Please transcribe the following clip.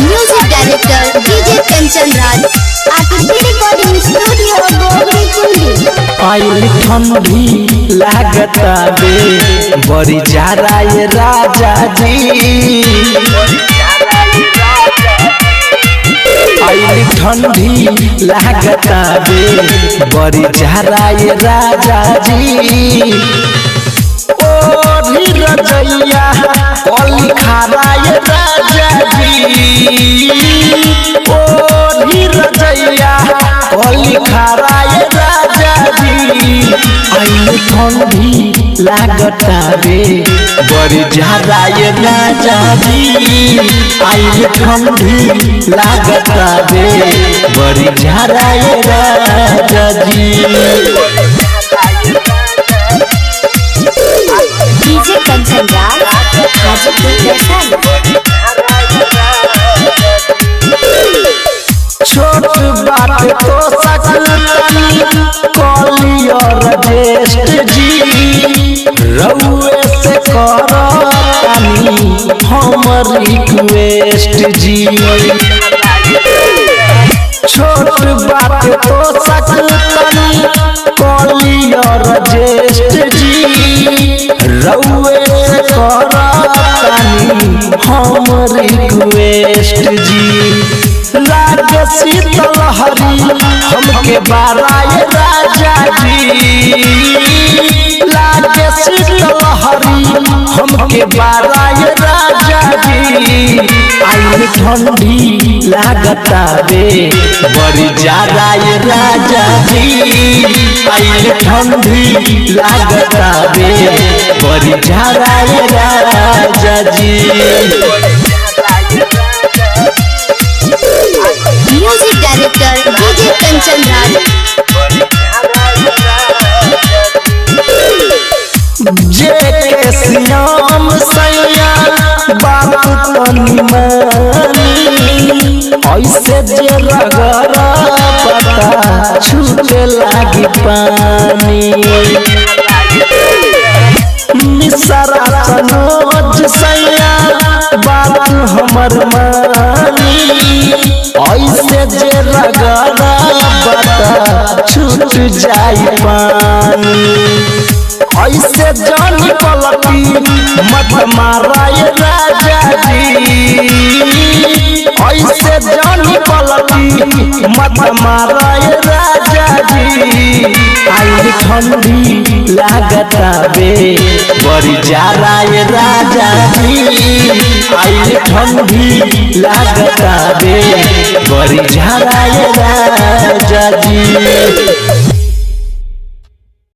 Music director DJ Kanchan Raj आरती recording studio गोगरी कुंडी। आइल ठंडी लागता बे बड़ी जारा ये राजा जी। आइल ठंडी लागता बे बड़ी जारा ये राजा जी। ओ रजैया कली खारा ये राजा जी। ओ रजैया कली खारा ये राजा जी। आइल ठंडी लागता बे बड़ी जारा ये राजा जी। आइल ठंडी लागता बे बड़ी जारा ये राजा जी। डीजे कंचन राज हाजीपुर वैशाली। छोट बात तो सकलतनी कलियर जेष्ठ जी। रउए से करतानी हम रिक्वेस्ट जी। छोट बात तो सकलतनी कलियर जेष्ठ जी। रउए से करतानी हम रिक्वेस्ट जी। लागे शीतल हरी हमके बाराए राजा जी। लागे शीतल हरी हमके बाराए राजा जी। आइल ठंडी लागता बे बड़ी जारा ये राजा जी। आइल ठंडी लागता बे बड़ी जारा ये राजा जी। Music director DJ Kanchan Raj. जे के श्याम सैया बात तनी मानी। ऐसे जे रगरा पता छूटे लागी पानी। निसरा सनोज सैया बात हमर मानी। ऐसे जे रगरा पता छूट जाई पानी। ऐसे जानी पलटी मत माराए राजा जी। ऐसे जानी पलटी मत माराए राजा जी। आइल ठंडी लागता बे बड़ी जारा ये राजा जी। आइल ठंडी लागता बे बड़ी जारा ये राजा